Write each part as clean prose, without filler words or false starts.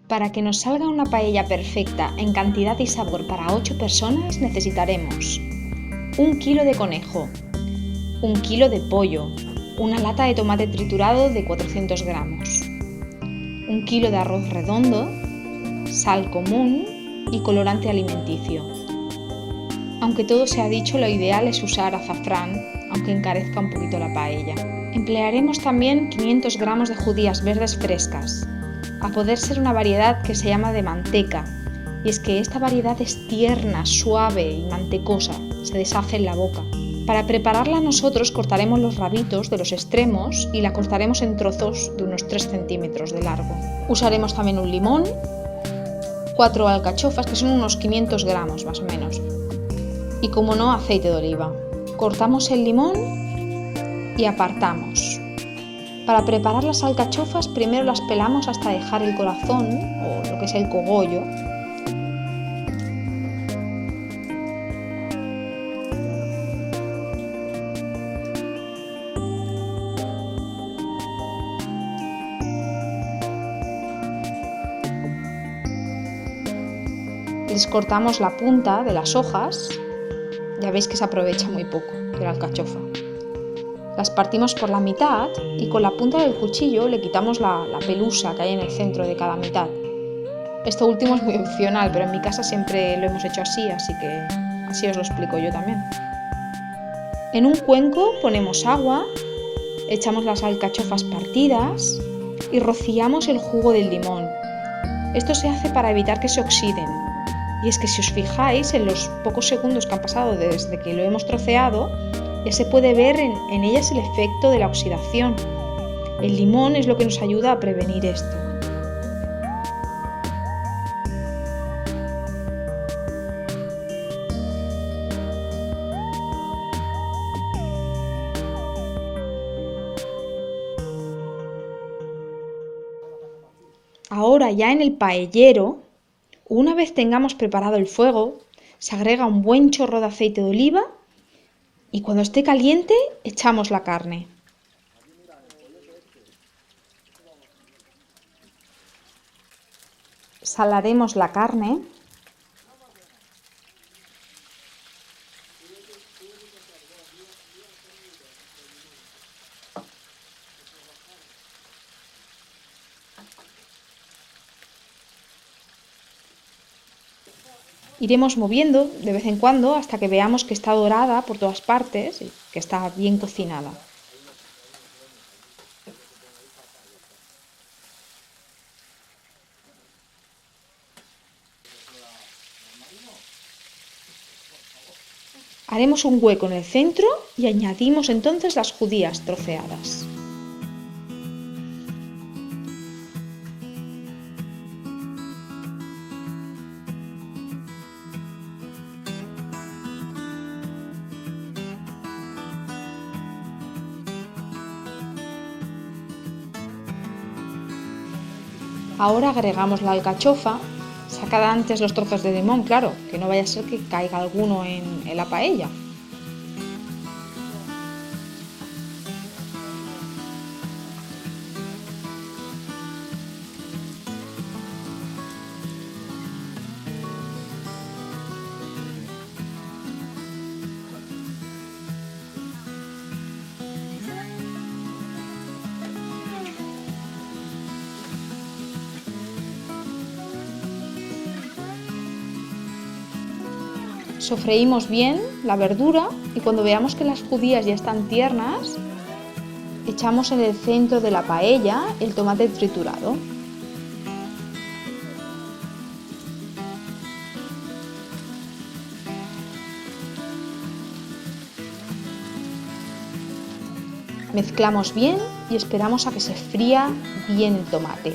Para que nos salga una paella perfecta en cantidad y sabor para 8 personas necesitaremos 1 kilo de conejo, 1 kilo de pollo, una lata de tomate triturado de 400 gramos, 1 kilo de arroz redondo, sal común y colorante alimenticio. Aunque todo se ha dicho, lo ideal es usar azafrán, aunque encarezca un poquito la paella. Emplearemos también 500 gramos de judías verdes frescas, a poder ser una variedad que se llama de manteca, y es que esta variedad es tierna, suave y mantecosa, se deshace en la boca. Para prepararla nosotros cortaremos los rabitos de los extremos y la cortaremos en trozos de unos 3 centímetros de largo. Usaremos también un limón, 4 alcachofas, que son unos 500 gramos más o menos, y como no, aceite de oliva. Cortamos el limón y apartamos. Para preparar las alcachofas primero las pelamos hasta dejar el corazón o lo que es el cogollo. Les cortamos la punta de las hojas, ya veis que se aprovecha muy poco de la alcachofa. Las partimos por la mitad y con la punta del cuchillo le quitamos la pelusa que hay en el centro de cada mitad. Esto último es muy opcional, pero en mi casa siempre lo hemos hecho así que así os lo explico yo también. En un cuenco ponemos agua, echamos las alcachofas partidas y rociamos el jugo del limón. Esto se hace para evitar que se oxiden. Y es que si os fijáis en los pocos segundos que han pasado desde que lo hemos troceado, ya se puede ver en ellas el efecto de la oxidación. El limón es lo que nos ayuda a prevenir esto. Ahora ya en el paellero, una vez tengamos preparado el fuego, se agrega un buen chorro de aceite de oliva y cuando esté caliente echamos la carne. Salaremos la carne. Iremos moviendo de vez en cuando hasta que veamos que está dorada por todas partes y que está bien cocinada. Haremos un hueco en el centro y añadimos entonces las judías troceadas. Ahora agregamos la alcachofa, sacada antes los trozos de limón, claro, que no vaya a ser que caiga alguno en la paella. Sofreímos bien la verdura y cuando veamos que las judías ya están tiernas, echamos en el centro de la paella el tomate triturado. Mezclamos bien y esperamos a que se fría bien el tomate.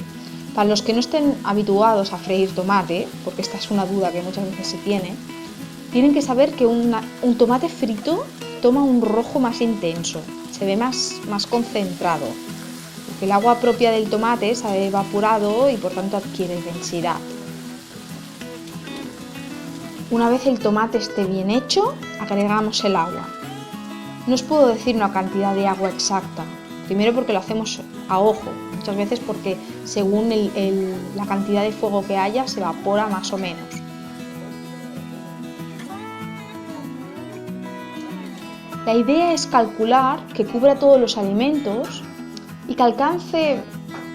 Para los que no estén habituados a freír tomate, porque esta es una duda que muchas veces se tiene, tienen que saber que un tomate frito toma un rojo más intenso, se ve más concentrado, porque el agua propia del tomate se ha evaporado y por tanto adquiere densidad. Una vez el tomate esté bien hecho, agregamos el agua. No os puedo decir una cantidad de agua exacta, primero porque lo hacemos a ojo, muchas veces porque según la cantidad de fuego que haya se evapora más o menos. La idea es calcular que cubra todos los alimentos y que alcance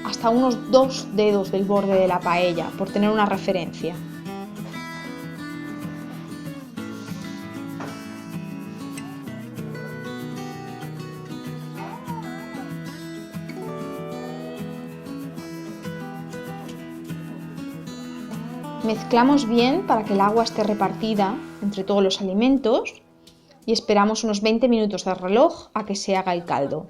hasta unos 2 dedos del borde de la paella, por tener una referencia. Mezclamos bien para que el agua esté repartida entre todos los alimentos y esperamos unos 20 minutos de reloj a que se haga el caldo.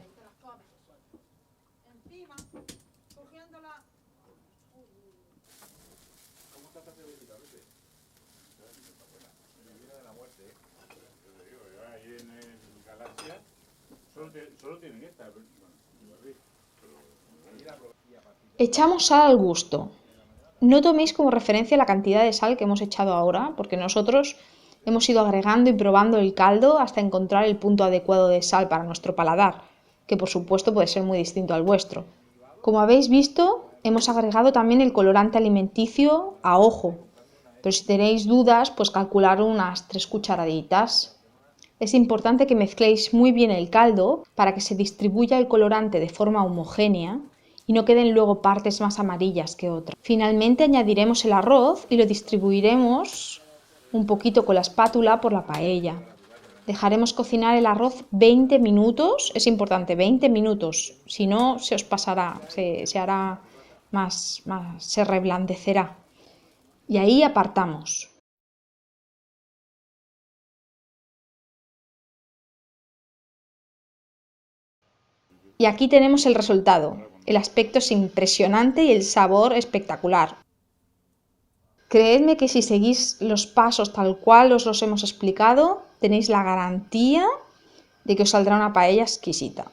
Echamos sal al gusto. No toméis como referencia la cantidad de sal que hemos echado ahora, porque nosotros hemos ido agregando y probando el caldo hasta encontrar el punto adecuado de sal para nuestro paladar, que por supuesto puede ser muy distinto al vuestro. Como habéis visto, hemos agregado también el colorante alimenticio a ojo, pero si tenéis dudas, pues calcular unas 3 cucharaditas. Es importante que mezcléis muy bien el caldo para que se distribuya el colorante de forma homogénea y no queden luego partes más amarillas que otras. Finalmente añadiremos el arroz y lo distribuiremos un poquito con la espátula por la paella. Dejaremos cocinar el arroz 20 minutos, es importante, 20 minutos, si no se os pasará, se hará se reblandecerá. Y ahí apartamos. Y aquí tenemos el resultado. El aspecto es impresionante y el sabor espectacular. Creedme que si seguís los pasos tal cual os los hemos explicado, tenéis la garantía de que os saldrá una paella exquisita.